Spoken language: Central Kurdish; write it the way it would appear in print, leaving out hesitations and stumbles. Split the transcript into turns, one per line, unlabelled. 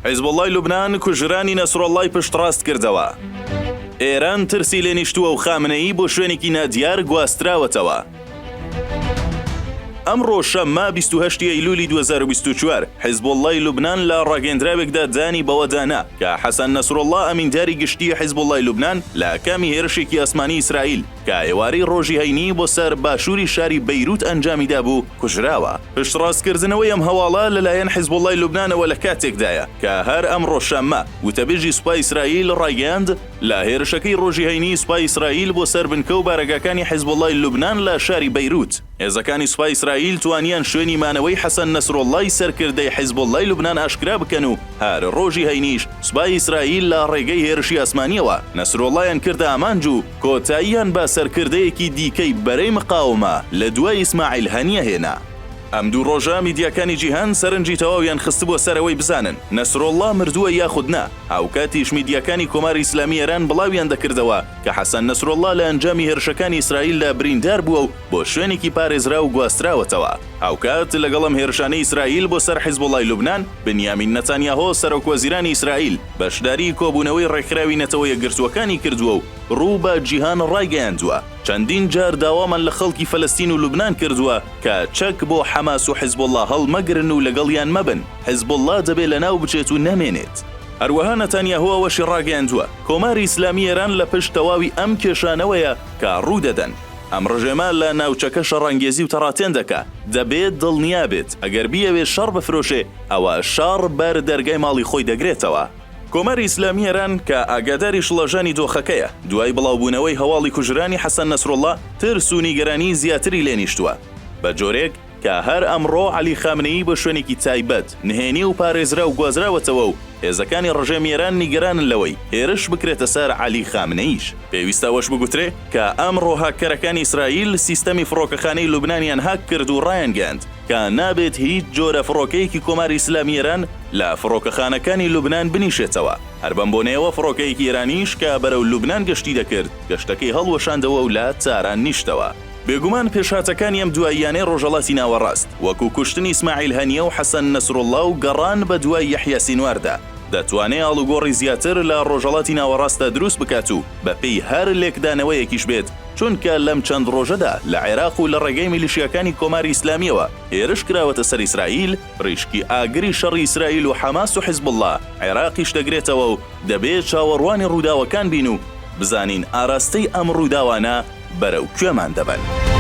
حیزب الله لوبنان کوژرانی نەسڕۆڵڵای پشتڕاست کردەوە. ئێران ترسی لێ نیشتووە و خامنەیی بۆ شوێنێکی نادیار گواستراوەتەوە. ئەمڕۆ شەممە 28 ئەیلولی 2024 حیزب الله لوبنان لە ڕاگەندراوێکدا دانی بەوەدانا کە حەسەن نەسڕۆڵڵا ئەمینداری گشتی حیزب الله لوبنان لە کامی هێرشێکی ئەسمانی ئیسرائیل کە ئێوارەی ڕۆژی هەینی بۆ سەر باشووری شاری بەیروت ئەنجامیدا بوو کوژراوە. پشتڕاستکردنەوەی ئەم هەواڵە لەلایەن حیزب الله لوبنانەوە لە کاتێکدایە کە هەر ئەمڕۆ شەممە وتەبێژی سوپای ئیسرائیل ڕایگەاند لە هێرشەکەی ڕۆژی هەینی سوپای ئیسرائیل بۆ سەر بنکە و بارەگاکانی حیزب الله لوبنان لە شاری بەیروت. هێزەکانی سوپای ئیسرائیل توانیان شوێنی مانەوەی حەسەن نەسڕۆڵڵای سەرکردەی حیزب الله لوبنان ئاشکرا بکەن و هەر ڕۆژی هەینیش سوپای ئیسرائیل لە ڕێگەی هێرشی ئەسمانیەوە نەسڕۆڵڵایان کردە ئامانج و کۆتاییان بە سەرکردەیەکی دیکەی بەرەی مقاومە لە دوای ئیسماعیل هەنیە هێنا. ئەم دوو ڕۆژە میدیاکانی جیهان سەرنجی تەواویان خست بۆ سەرەوەی بزانن نەسڕۆڵڵا مردووە یاخود نا. هاوکاتیش میدیاکانی کۆماری ئیسلامی ئێران بڵاویان دەکردەوە کە حەسەن نەسڕۆڵڵا لە ئەنجامی هێرشەکانی ئیسرائیل لە بریندار بووە و بۆ شوێنێکی پارێزرا و گواستراوەتەوە. هاوکات لەگەڵم هێرشانەی ئیسرائیل بۆ سەر حیزب الله لوبنان بنیامین نەتانیاهۆ سەرۆکوەزیرانی ئیسرائیل بەشداری کۆبوونەوەی ڕێکخراوی نەتەوە یەکگرتووەکانی کردووە و ڕوو بە جیهان ڕایگەیاندووە. چەندین جار داوامان لە خەڵکی فەلەستین و لوبنان کردووە کە چەک بۆ حەماس و حیزب الله هەڵمەگرن و لەگەڵیان مەبن. حیزب الله دەبێت لەناو بچێت و نەمێنێت. هەروەها نەتانیاهۆ ئەوەشی ڕاگەیاندووە کۆماری ئیسلامی ئێران لە پشت تەواوی ئەم کێشانەوەیە کە ڕوو دەدەن. ئەم ڕژێمە لە ناوچەکە شەڕانگێزی و تەڕاتێن دەکا دەبێت دڵنیا بێت ئەگەر بیەوێت شەڕ بفرۆشێ ئەوە شەڕ بەر دەرگای ماڵی خۆی دەگرێتەوە. کۆماری ئیسلامی ئێران کە ئاگاداری شڵەژانی دۆخەکەیە دوای بڵاوبوونەوەی هەواڵی کوژرانی حەسەن نەسڕۆڵڵا ترس و نیگەرانی زیاتری لێ نیشتووە بە جۆرێک کە هەر ئەمڕۆ عەلی خامنەیی بە شوێنێکی تایبەت نهێنی و پارێزرا و گوازراوەتەوە و هێزەکانی ڕژێمی ئێران نیگەرانن لەوەی هێرش بکرێتە سەر عەلی خامنەیش. پێویستە ئەوەش بگوترێ کە ئەمڕۆ هاکەرەکانی ئیسرائیل سیستەمی فڕۆکەخانەی لوبنانیان هاک کرد و ڕایانگەاند کە نابێت هیچ جۆرە فڕۆکەیەکی کۆماری ئیسلامی ئێران لە فڕۆکەخانەکانی لوبنان بنیشێتەوە. هەر بەم بۆنەیەوە فڕۆکەیەکی ئێرانیش کە بەرەو لوبنان گەشتی دەکرد گەشتەکەی هەڵوەشاندەوە و لە تاران نیشتەوە. بێگومان پێشهاتەکانی ئەم دواییانەی ڕۆژهەڵاتی ناوەڕاست وەکو کوشتنی ئیسماعیل هەنیە و حەسەن نەسڕۆڵڵا و گەڕان بە دوای یەحیا سینواردا دەتوانێت ئاڵوگۆڕی زیاتر لە ڕۆژهەڵاتی ناوەڕاستە دروست بکات و بەپێی هەر لێکدانەوەیەکیش بێت چونکە لەم چەند ڕۆژەدا لە عێراق و لە ڕێگەی میلیشیاکانی کۆماری ئیسلامیەوە هێرش کراوەتە سەر ئیسرائیل ڕیشکی ئاگری شەڕی ئیسرائیل و حەماس و حیزب الله عێراقیش دەگرێتەوە و دەبێت چاوەڕوانی ڕووداوەکان بین و بزانین ئاراستەی ئەم ڕووداوانە بەرەو کوێمان دەبن.